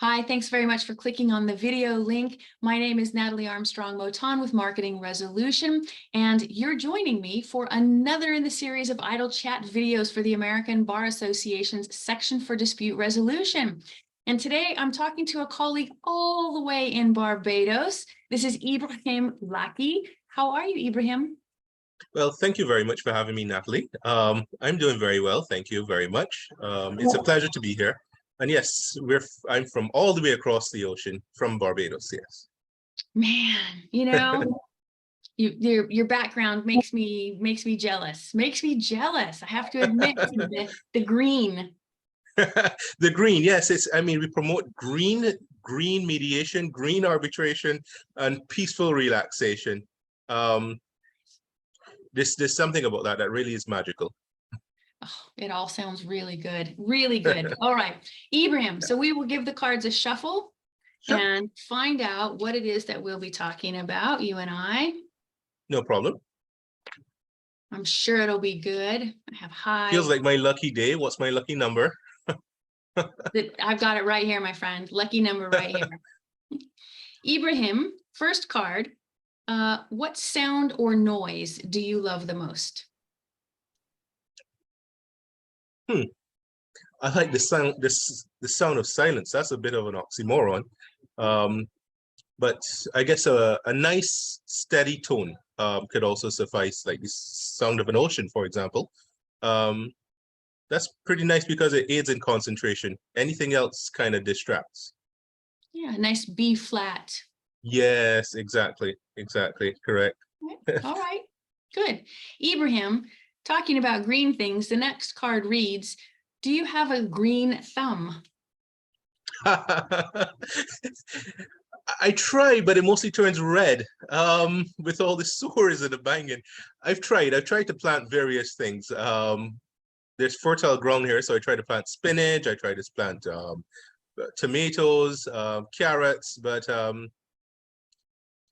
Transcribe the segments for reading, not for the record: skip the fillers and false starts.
Hi, thanks very much for clicking on the video link. My name is Natalie Armstrong-Motin with Marketing Resolution, and you're joining me for another in the series of idle chat videos for the American Bar Association's Section for Dispute Resolution. And today I'm talking to a colleague all the way in Barbados. This is Ebrahim Lakhi. How are you, Ebrahim? Well, thank you very much for having me, Natalie. I'm doing very well. Thank you very much. It's a pleasure to be here. And yes, I'm from all the way across the ocean from Barbados. Yes. Man, you know, your background makes me jealous. Makes me jealous. I have to admit, the green. The green, yes. We promote green mediation, green arbitration, and peaceful relaxation. There's something about that really is magical. Oh, it all sounds really good. Really good. All right, Ebrahim. So we will give the cards a shuffle and find out what it is that we'll be talking about, you and I. No problem. I'm sure it'll be good. I have high. Feels like my lucky day. What's my lucky number? I've got it right here, my friend. Lucky number right here. Ebrahim, first card. What sound or noise do you love the most? I like the sound. The sound of silence. That's a bit of an oxymoron, but I guess a nice steady tone could also suffice. Like the sound of an ocean, for example. That's pretty nice because it aids in concentration. Anything else kind of distracts. Yeah, nice B flat. Yes, exactly, correct. All right, good. Ebrahim, talking about green things, the next card reads, do you have a green thumb? I try, but it mostly turns red with all the sores and the banging. I've tried to plant various things. There's fertile ground here, so I try to plant spinach. I try to plant tomatoes, carrots, but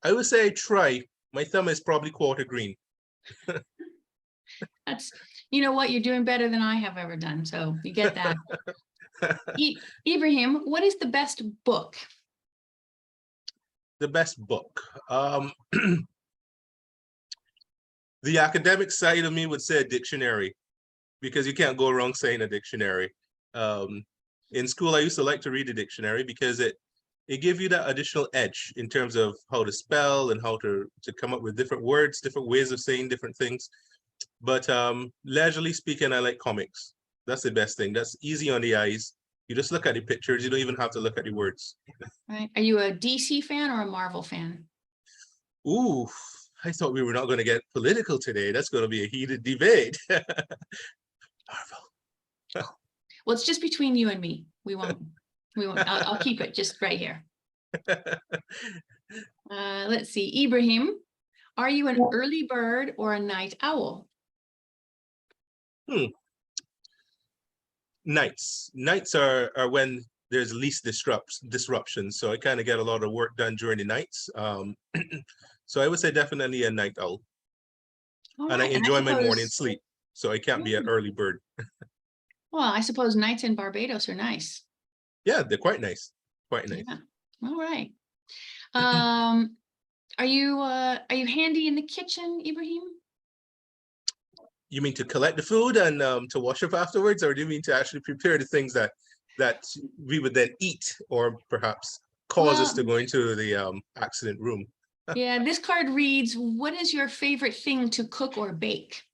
I would say I try. My thumb is probably quarter green. That's, you know what, you're doing better than I have ever done, so you get that. Ebrahim, what is the best book? The best book. The academic side of me would say a dictionary, because you can't go wrong saying a dictionary. In school, I used to like to read a dictionary because it gives you that additional edge in terms of how to spell and how to come up with different words, different ways of saying different things. But leisurely speaking, I like comics. That's the best thing. That's easy on the eyes. You just look at the pictures. You don't even have to look at the words. Right. Are you a DC fan or a Marvel fan? Ooh, I thought we were not going to get political today. That's going to be a heated debate. Marvel. Well, it's just between you and me. We won't. I'll keep it just right here. Let's see. Ebrahim, are you an early bird or a night owl? Nights. Nights are when there's least disruption. So I kind of get a lot of work done during the nights. So I would say definitely a night owl. Right. And I enjoy my morning sleep. So I can't be an early bird. Well, I suppose nights in Barbados are nice. Yeah, they're quite nice. Quite nice. Yeah. All right. Are you handy in the kitchen, Ebrahim? You mean to collect the food and to wash up afterwards, or do you mean to actually prepare the things that we would then eat, or perhaps cause us to go into the accident room? Yeah, this card reads, what is your favorite thing to cook or bake?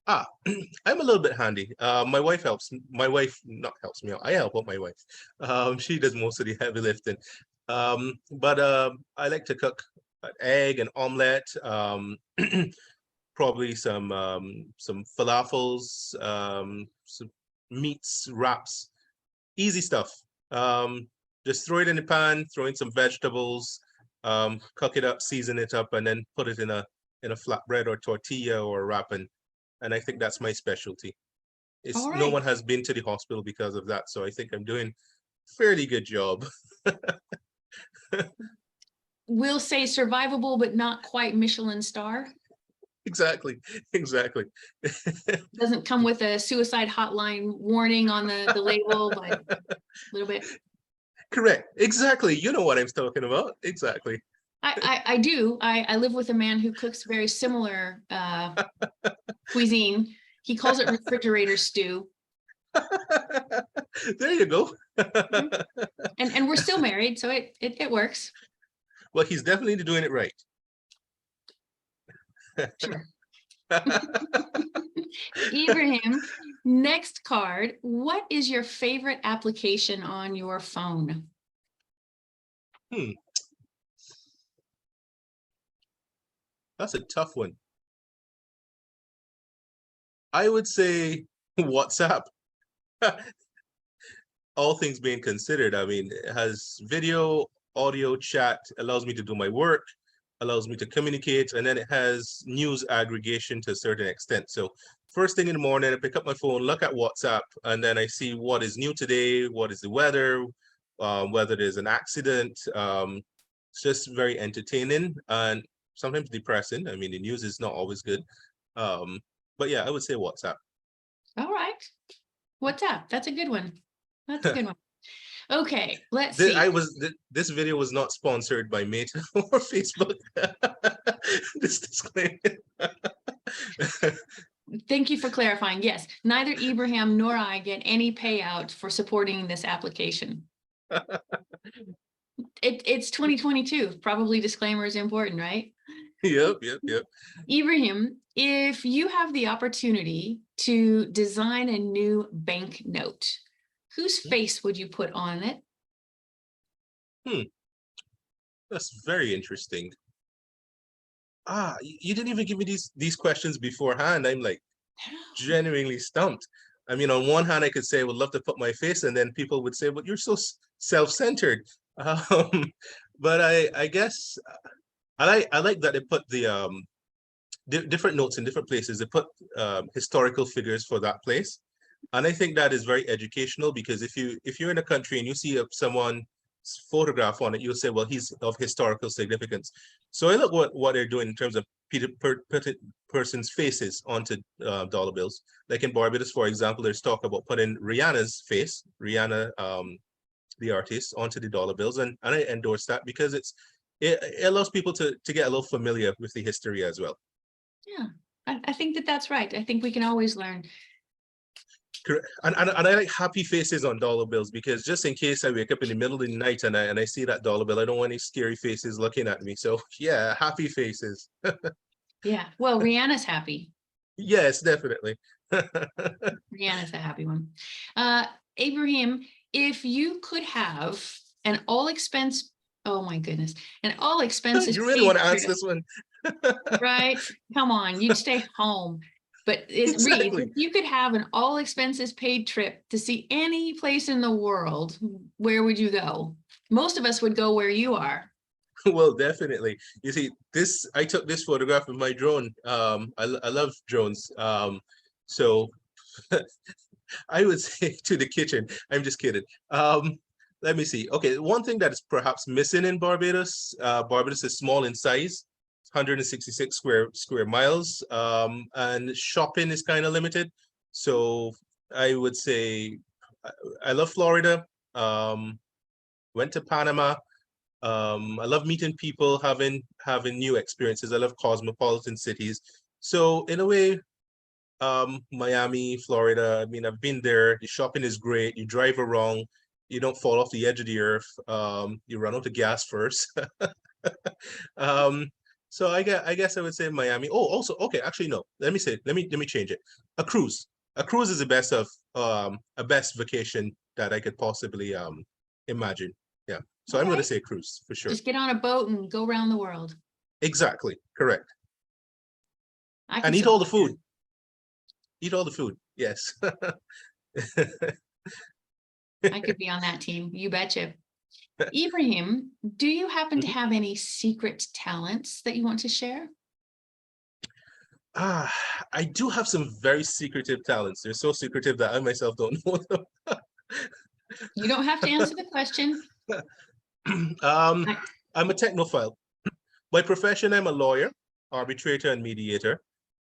I'm a little bit handy. My wife helps. My wife not helps me out. I help out my wife. She does most of the heavy lifting. But I like to cook an egg, an omelette, probably some falafels, some meats, wraps, easy stuff. Just throw it in the pan, throw in some vegetables, cook it up, season it up, and then put it in a flatbread or tortilla or wrap. And I think that's my specialty. Right. No one has been to the hospital because of that, so I think I'm doing a fairly good job. We'll say survivable, but not quite Michelin star. Exactly. Doesn't come with a suicide hotline warning on the label, but a little bit. Correct. Exactly. You know what I'm talking about. Exactly. I do. I live with a man who cooks very similar cuisine. He calls it refrigerator stew. There you go. And we're still married, so it works. Well, he's definitely doing it right. Sure. Ebrahim, next card. What is your favorite application on your phone? That's a tough one. I would say WhatsApp. All things being considered, I mean, it has video, audio, chat, allows me to do my work, allows me to communicate, and then it has news aggregation to a certain extent. So first thing in the morning, I pick up my phone, look at WhatsApp, and then I see what is new today, what is the weather, whether there's an accident. It's just very entertaining and sometimes depressing. I mean, the news is not always good. But yeah, I would say WhatsApp. All right. WhatsApp. That's a good one. That's a good one. Okay, let's see. This video was not sponsored by Meta or Facebook. This disclaimer. Thank you for clarifying. Yes, neither Ebrahim nor I get any payout for supporting this application. It's 2022. Probably disclaimer is important, right? Yep. Ebrahim, if you have the opportunity to design a new banknote, whose face would you put on it? That's very interesting. You didn't even give me these questions beforehand. I'm like genuinely stumped. I mean, on one hand, I could say I would love to put my face, and then people would say, "But you're so self-centered." But I guess I like that they put the different notes in different places. They put historical figures for that place, and I think that is very educational, because if you're in a country and you see someone's photograph on it, you'll say, well, he's of historical significance. So I look what they're doing in terms of person's faces onto dollar bills. Like in Barbados, for example, there's talk about putting Rihanna's face, Rihanna, the artist, onto the dollar bills, and I endorse that because it allows people to get a little familiar with the history as well. Yeah, I think that's right. I think we can always learn. And I like happy faces on dollar bills, because just in case I wake up in the middle of the night and I see that dollar bill, I don't want any scary faces looking at me. So yeah, happy faces. Yeah, well, Rihanna's happy. Yes, definitely. Rihanna's a happy one. Ebrahim, if you could have an all expense, oh my goodness, an all expenses You really want to answer this one? right? Come on, you'd stay home. But it Exactly. reads, if you could have an all expenses paid trip to see any place in the world, where would you go? Most of us would go where you are. Well, definitely. You see, I took this photograph with my drone. I love drones. So I would say to the kitchen. I'm just kidding. Let me see. Okay, one thing that is perhaps missing in Barbados, Barbados is small in size, 166 square miles, and shopping is kind of limited. So I would say I love Florida. Went to Panama. I love meeting people, having new experiences. I love cosmopolitan cities. So in a way, Miami, Florida, I mean, I've been there. The shopping is great. You drive around, you don't fall off the edge of the earth. You run out of gas first. So I guess I would say Miami. Oh, also, okay, actually no. Let me change it. A cruise. A cruise is the best of a best vacation that I could possibly imagine. Yeah. So I'm going to say cruise for sure. Just get on a boat and go around the world. Exactly. Correct. And eat all the food. Eat all the food. Yes. I could be on that team. You betcha. Ebrahim, do you happen to have any secret talents that you want to share? I do have some very secretive talents. They're so secretive that I myself don't know them. You don't have to answer the question. I'm a technophile. By profession, I'm a lawyer, arbitrator, and mediator.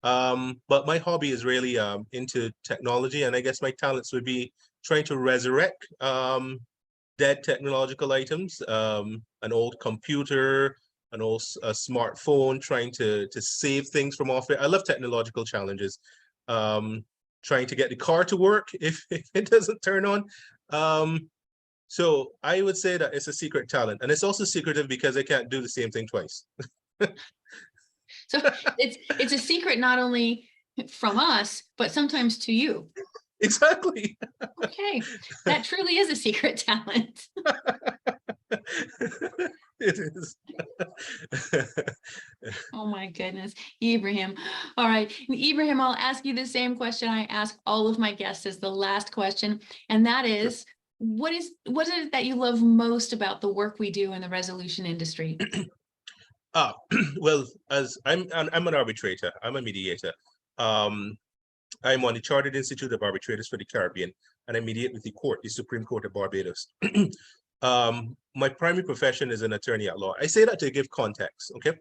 But my hobby is really into technology, and I guess my talents would be trying to resurrect dead technological items, an old computer, an old smartphone, trying to save things from off it. I love technological challenges. Trying to get the car to work if it doesn't turn on. So I would say that it's a secret talent, and it's also secretive because I can't do the same thing twice. So it's a secret not only from us, but sometimes to you. Exactly. Okay, that truly is a secret talent. It is. Oh my goodness, Ebrahim. All right, Ebrahim, I'll ask you the same question I ask all of my guests as the last question, and that is, what is it that you love most about the work we do in the resolution industry? Well, as I'm an arbitrator, I'm a mediator. I'm on the Chartered Institute of Arbitrators for the Caribbean, and I mediate with the court, the Supreme Court of Barbados. My primary profession is an attorney at law. I say that to give context, okay?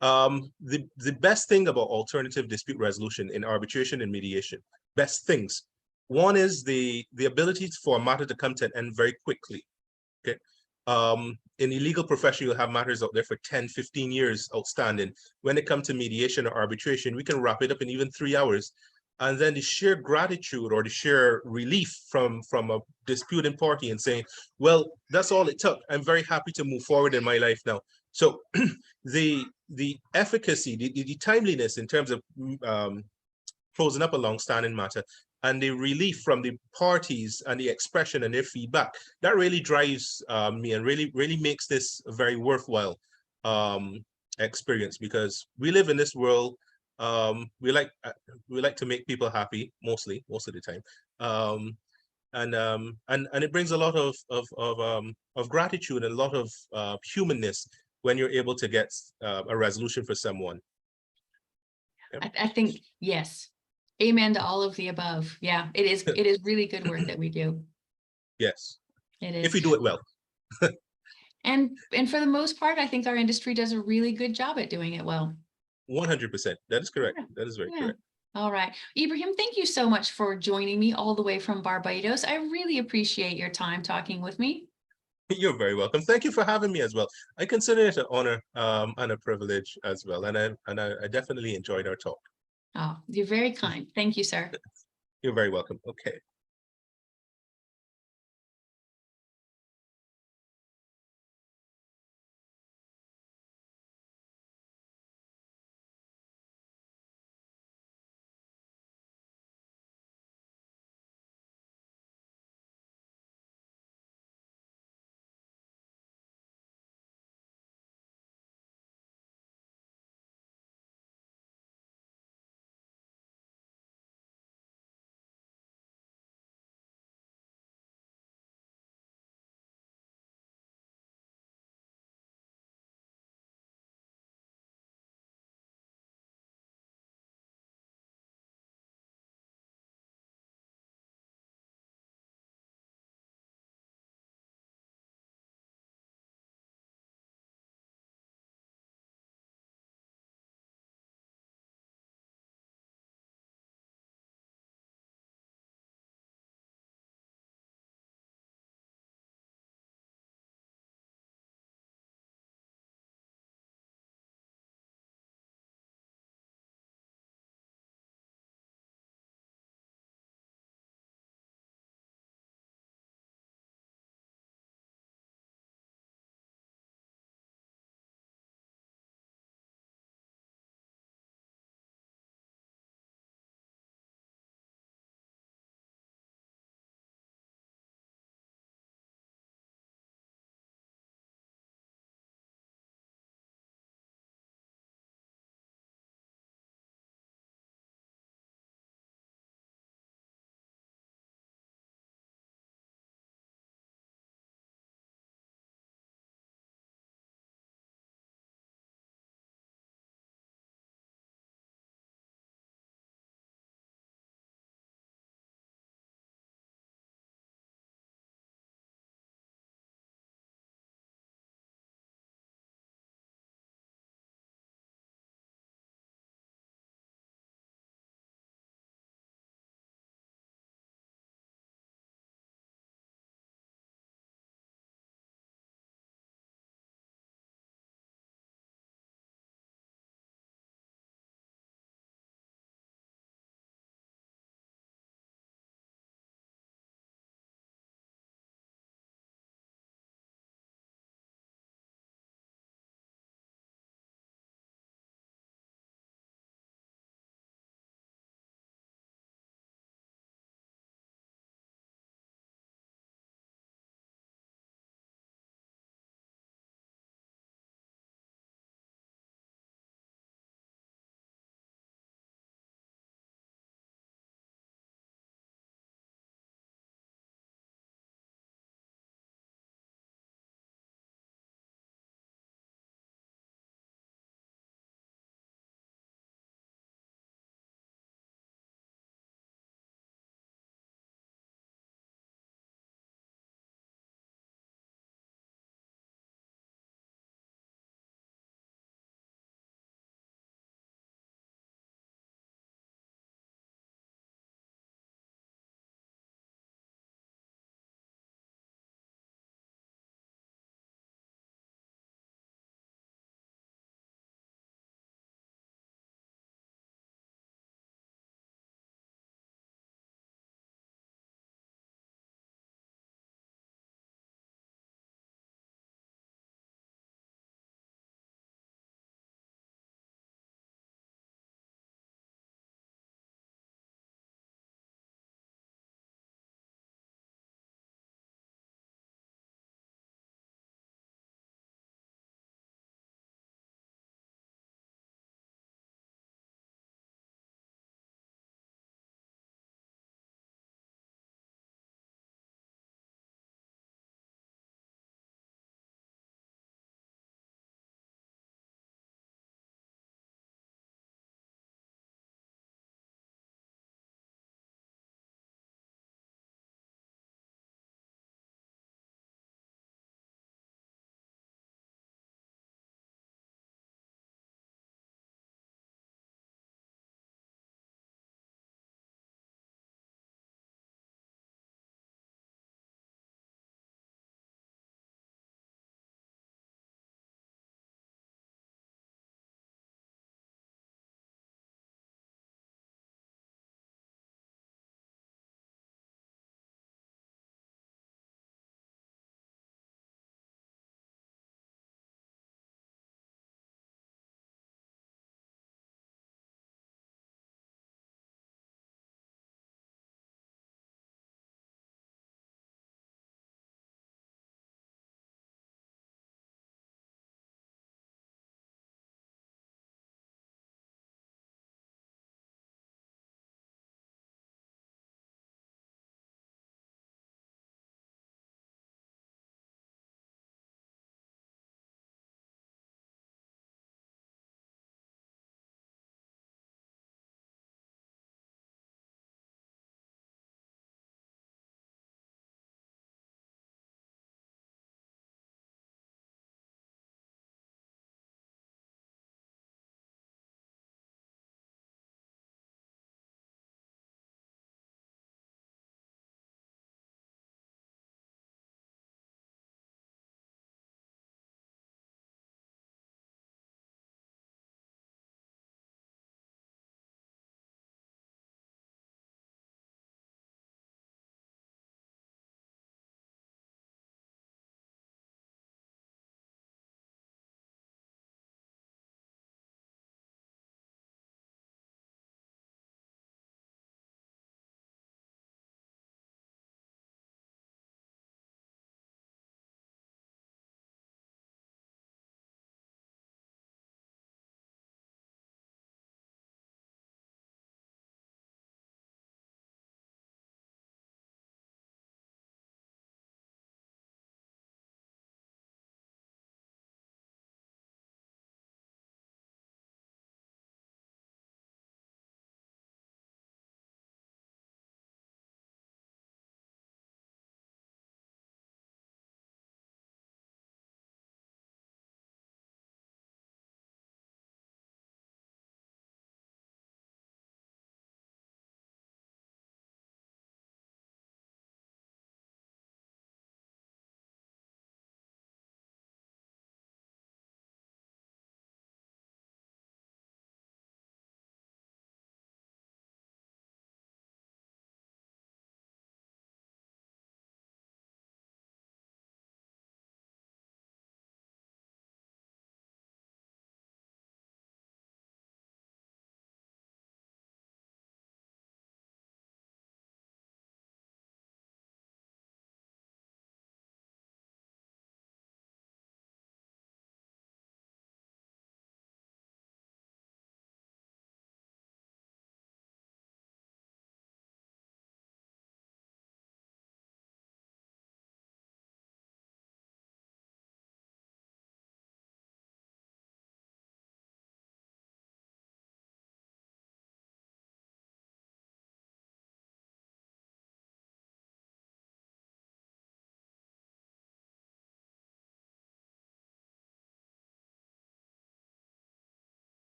The best thing about alternative dispute resolution in arbitration and mediation, best things. One is the ability for a matter to come to an end very quickly, okay? In the legal profession, you'll have matters out there for 10, 15 years outstanding. When it comes to mediation or arbitration, we can wrap it up in even 3 hours. And then the sheer gratitude or the sheer relief from a disputing party and saying, well, that's all it took. I'm very happy to move forward in my life now. So the efficacy, the timeliness in terms of closing up a long-standing matter, and the relief from the parties and the expression and their feedback, that really drives me and really makes this a very worthwhile experience, because we live in this world. We like to make people happy most of the time, and it brings a lot of gratitude and a lot of humanness when you're able to get a resolution for someone. Yep. I think, yes. Amen to all of the above. Yeah, it is really good work that we do. Yes. It is. If we do it well. And for the most part, I think our industry does a really good job at doing it well. 100%. That is correct. Yeah. That is very Yeah. correct. All right. Ebrahim, thank you so much for joining me all the way from Barbados. I really appreciate your time talking with me. You're very welcome. Thank you for having me as well. I consider it an honor and a privilege as well. And I definitely enjoyed our talk. Oh, you're very kind. Thank you, sir. You're very welcome. Okay.